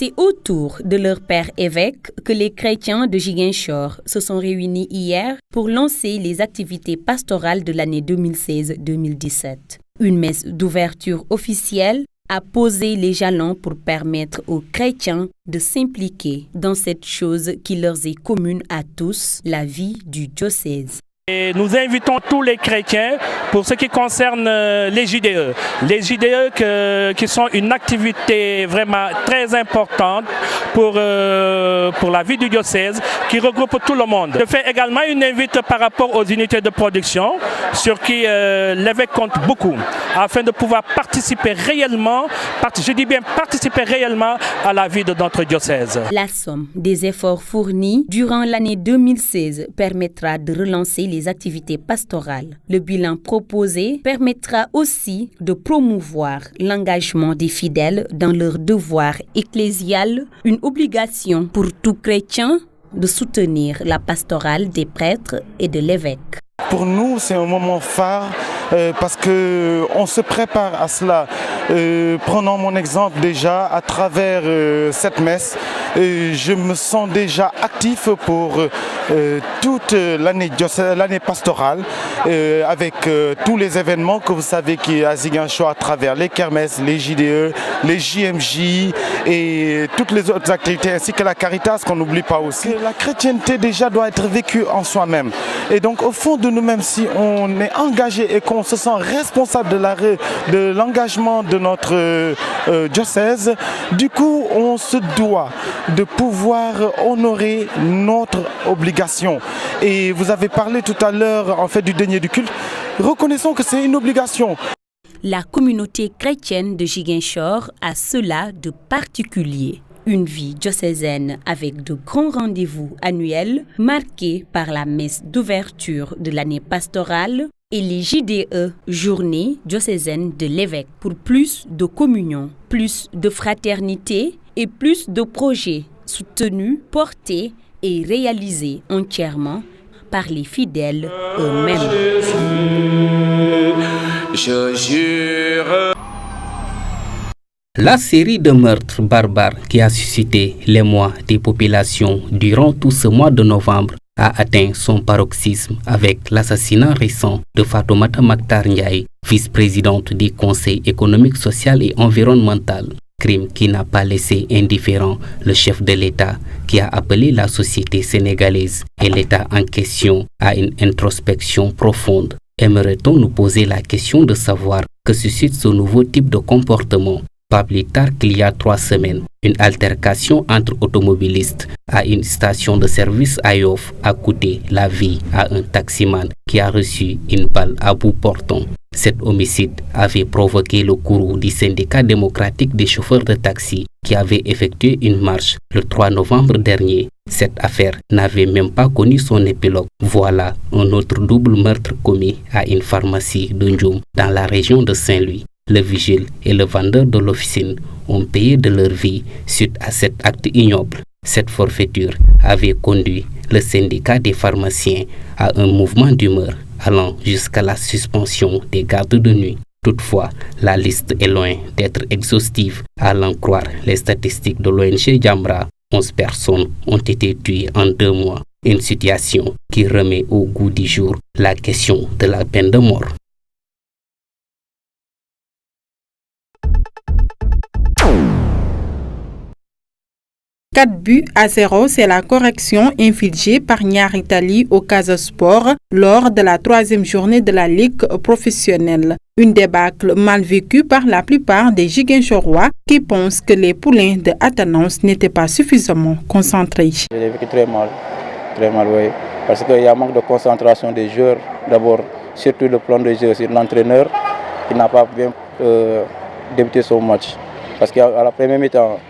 C'est autour de leur père évêque que les chrétiens de Ziguinchor se sont réunis hier pour lancer les activités pastorales de l'année 2016-2017. Une messe d'ouverture officielle a posé les jalons pour permettre aux chrétiens de s'impliquer dans cette chose qui leur est commune à tous, la vie du diocèse. Et nous invitons tous les chrétiens pour ce qui concerne les JDE. Les JDE qui sont une activité vraiment très importante pour la vie du diocèse, qui regroupe tout le monde. Je fais également une invite par rapport aux unités de production sur qui l'évêque compte beaucoup afin de pouvoir participer réellement, participer réellement à la vie de notre diocèse. La somme des efforts fournis durant l'année 2016 permettra de relancer les activités pastorales. Le bilan proposé permettra aussi de promouvoir l'engagement des fidèles dans leur devoir ecclésial, une obligation pour tout chrétien de soutenir la pastorale des prêtres et de l'évêque. Pour nous, c'est un moment phare parce qu'on se prépare à cela. Prenons mon exemple déjà à travers cette messe. Je me sens déjà actif pour toute l'année pastorale avec tous les événements que vous savez qui à Ziguinchor à travers les kermesses, les JDE, les JMJ et toutes les autres activités ainsi que la Caritas qu'on n'oublie pas aussi. La chrétienté déjà doit être vécue en soi-même. Et donc au fond de nous-mêmes, si on est engagé et qu'on se sent responsable de l'engagement de notre diocèse, du coup on se doit de pouvoir honorer notre obligation. Et vous avez parlé tout à l'heure en fait du denier du culte. Reconnaissons que c'est une obligation. La communauté chrétienne de Ziguinchor a cela de particulier. Une vie diocésaine avec de grands rendez-vous annuels marqués par la messe d'ouverture de l'année pastorale et les JDE, journée diocésaine de l'évêque, pour plus de communion, plus de fraternité et plus de projets soutenus, portés et réalisés entièrement par les fidèles eux-mêmes. Je jure. La série de meurtres barbares qui a suscité l'émoi des populations durant tout ce mois de novembre a atteint son paroxysme avec l'assassinat récent de Fatoumata Mactar Ndiaye, vice-présidente du Conseil économique, social et environnemental. Crime qui n'a pas laissé indifférent le chef de l'État qui a appelé la société sénégalaise et l'État en question à une introspection profonde. Aimerait-on nous poser la question de savoir que suscite ce nouveau type de comportement? Pas plus tard qu'il y a 3 semaines, une altercation entre automobilistes à une station de service à Yoff a coûté la vie à un taximan qui a reçu une balle à bout portant. Cet homicide avait provoqué le courroux du syndicat démocratique des chauffeurs de taxi qui avait effectué une marche le 3 novembre dernier. Cette affaire n'avait même pas connu son épilogue. Voilà un autre double meurtre commis à une pharmacie de Ndioum dans la région de Saint-Louis. Le vigile et le vendeur de l'officine ont payé de leur vie suite à cet acte ignoble. Cette forfaiture avait conduit le syndicat des pharmaciens à un mouvement d'humeur allant jusqu'à la suspension des gardes de nuit. Toutefois, la liste est loin d'être exhaustive. À l'en croire les statistiques de l'ONG Jamra, 11 personnes ont été tuées en 2 mois. Une situation qui remet au goût du jour la question de la peine de mort. 4-0, c'est la correction infligée par Niary Tally au Casa Sport lors de la 3e journée de la Ligue professionnelle. Une débâcle mal vécue par la plupart des Ziguinchorois qui pensent que les poulains de Athanance n'étaient pas suffisamment concentrés. Je l'ai vécu très mal, oui. Parce qu'il y a un manque de concentration des joueurs, d'abord, surtout le plan de jeu sur l'entraîneur qui n'a pas bien débuté son match. Parce qu'à la première mi-temps,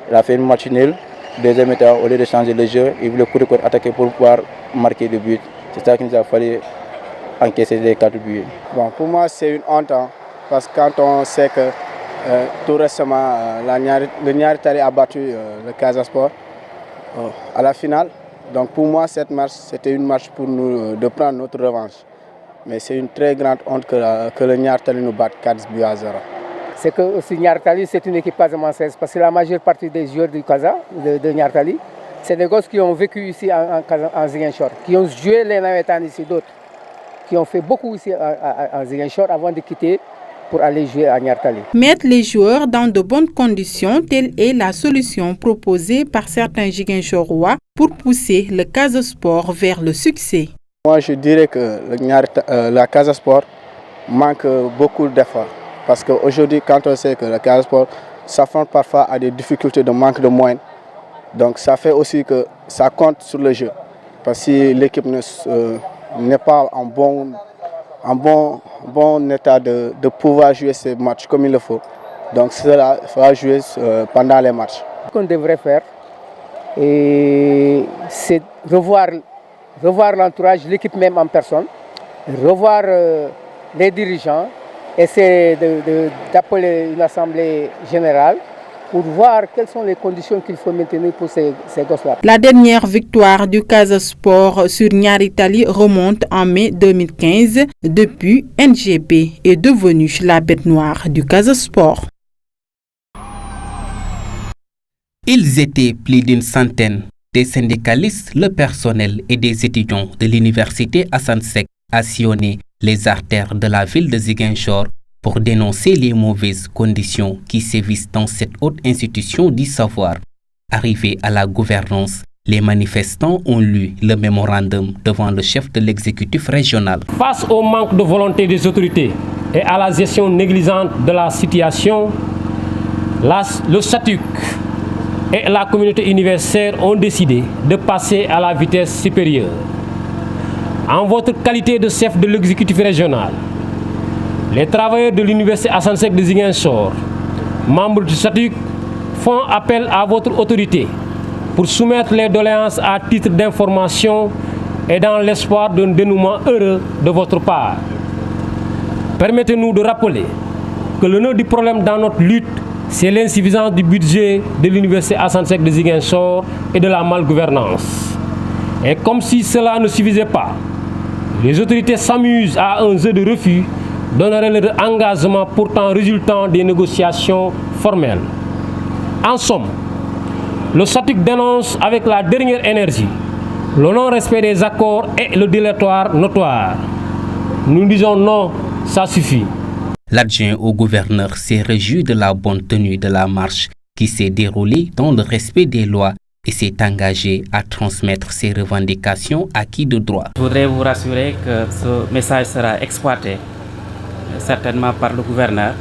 il a fait une match nul. Deuxième mi-temps, au lieu de changer le jeu, il voulait courir attaquer pour pouvoir marquer le but. C'est ça qu'il nous a fallu encaisser les 4 buts. Bon, pour moi, c'est une honte, parce que quand on sait que tout récemment, le Niary Tally a battu le Casa Sport à la finale. Donc pour moi, cette match, c'était une match pour nous de prendre notre revanche. Mais c'est une très grande honte que le Niary Tally nous batte 4 buts à 0. c'est que aussi Niartali, c'est une équipe casamançaise, parce que la majeure partie des joueurs du Casa, de Niartali, c'est des gosses qui ont vécu ici en Ziguinchor, qui ont joué les navetans ici, d'autres, qui ont fait beaucoup ici en Ziguinchor avant de quitter pour aller jouer à Niartali. Mettre les joueurs dans de bonnes conditions, telle est la solution proposée par certains Ziguinchorois pour pousser le Casa Sport vers le succès. Moi, je dirais que la Casa Sport manque beaucoup d'efforts. Parce qu'aujourd'hui, quand on sait que le Casa Sport s'affronte parfois à des difficultés de manque de moyens, donc ça fait aussi que ça compte sur le jeu. Parce que si l'équipe n'est pas en bon état de pouvoir jouer ces matchs comme il le faut, donc cela va jouer pendant les matchs. Ce qu'on devrait faire, c'est revoir l'entourage, l'équipe même en personne, revoir les dirigeants, essayer d'appeler une assemblée générale pour voir quelles sont les conditions qu'il faut maintenir pour ces gosses-là. La dernière victoire du Casa Sport sur Niartali remonte en mai 2015. Depuis, NGB est devenue la bête noire du Casa Sport. Ils étaient plus d'une centaine, des syndicalistes, le personnel et des étudiants de l'université Assane Seck à sillonner les artères de la ville de Ziguinchor pour dénoncer les mauvaises conditions qui sévissent dans cette haute institution du savoir. Arrivés à la gouvernance, les manifestants ont lu le mémorandum devant le chef de l'exécutif régional. Face au manque de volonté des autorités et à la gestion négligente de la situation, le SATUC et la communauté universitaire ont décidé de passer à la vitesse supérieure. En votre qualité de chef de l'exécutif régional, les travailleurs de l'université Assane Seck de Ziguinchor, membres du SATUC, font appel à votre autorité pour soumettre les doléances à titre d'information et dans l'espoir d'un dénouement heureux de votre part. Permettez-nous de rappeler que le nœud du problème dans notre lutte, c'est l'insuffisance du budget de l'université Assane Seck de Ziguinchor et de la malgouvernance. Et comme si cela ne suffisait pas, les autorités s'amusent à un jeu de refus donnerait leur engagement pourtant résultant des négociations formelles. En somme, le SATUC dénonce avec la dernière énergie le non-respect des accords et le dilatoire notoire. Nous disons non, ça suffit. L'adjoint au gouverneur s'est réjoui de la bonne tenue de la marche qui s'est déroulée dans le respect des lois et s'est engagé à transmettre ses revendications acquis de droit. Je voudrais vous rassurer que ce message sera exploité certainement par le gouverneur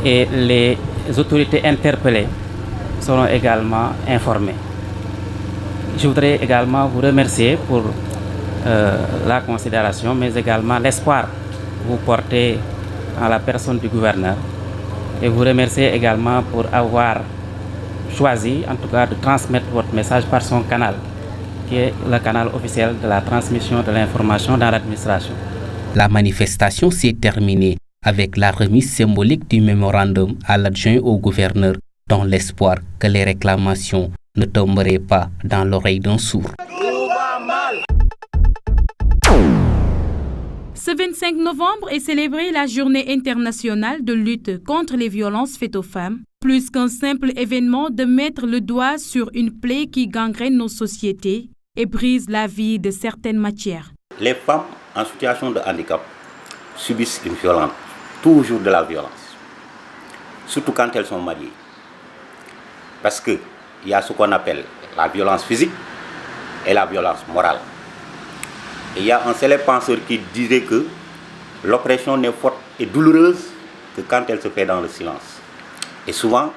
et les autorités interpellées seront également informées. Je voudrais également vous remercier pour la considération, mais également l'espoir que vous portez en la personne du gouverneur et vous remercier également pour avoir choisi en tout cas de transmettre votre message par son canal, qui est le canal officiel de la transmission de l'information dans l'administration. La manifestation s'est terminée avec la remise symbolique du mémorandum à l'adjoint au gouverneur dans l'espoir que les réclamations ne tomberaient pas dans l'oreille d'un sourd. Ce 25 novembre est célébrée la Journée internationale de lutte contre les violences faites aux femmes. Plus qu'un simple événement de mettre le doigt sur une plaie qui gangrène nos sociétés et brise la vie de certaines matières. Les femmes en situation de handicap subissent une violence, toujours de la violence, surtout quand elles sont mariées. Parce qu'il y a ce qu'on appelle la violence physique et la violence morale. Et il y a un célèbre penseur qui disait que l'oppression n'est forte et douloureuse que quand elle se fait dans le silence. Et souvent,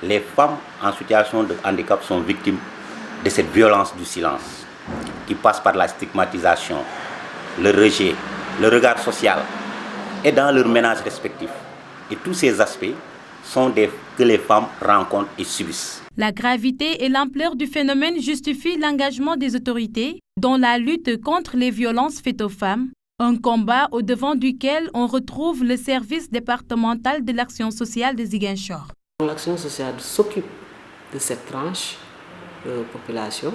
les femmes en situation de handicap sont victimes de cette violence du silence, qui passe par la stigmatisation, le rejet, le regard social, et dans leur ménage respectif. Et tous ces aspects sont que les femmes rencontrent et subissent. La gravité et l'ampleur du phénomène justifient l'engagement des autorités dans la lutte contre les violences faites aux femmes, un combat au devant duquel on retrouve le service départemental de l'action sociale de Ziguinchor. L'action sociale s'occupe de cette tranche de population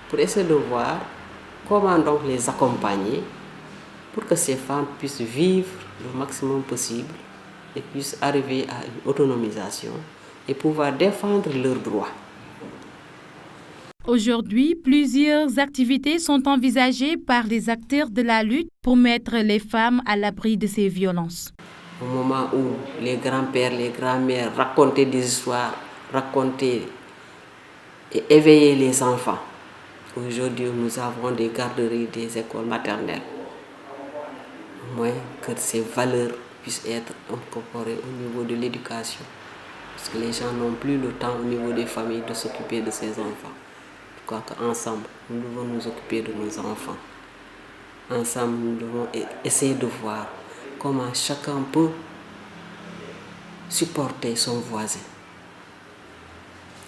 pour essayer de voir comment donc les accompagner pour que ces femmes puissent vivre le maximum possible et puissent arriver à une autonomisation et pouvoir défendre leurs droits. Aujourd'hui, plusieurs activités sont envisagées par les acteurs de la lutte pour mettre les femmes à l'abri de ces violences. Au moment où les grands-pères, les grands-mères racontaient des histoires, racontaient et éveillaient les enfants, aujourd'hui nous avons des garderies, des écoles maternelles. Au moins que ces valeurs puissent être incorporées au niveau de l'éducation. Parce que les gens n'ont plus le temps au niveau des familles de s'occuper de ces enfants. Je crois qu'ensemble, nous devons nous occuper de nos enfants. Ensemble, nous devons essayer de voir comment chacun peut supporter son voisin.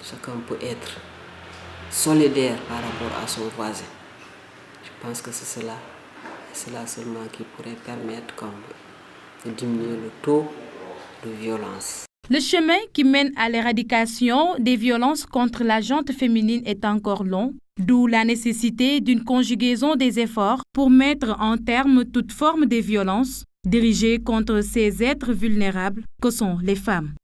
Chacun peut être solidaire par rapport à son voisin. Je pense que c'est cela seulement qui pourrait permettre de diminuer le taux de violence. Le chemin qui mène à l'éradication des violences contre la gente féminine est encore long, d'où la nécessité d'une conjugaison des efforts pour mettre en terme toute forme de violence dirigée contre ces êtres vulnérables que sont les femmes.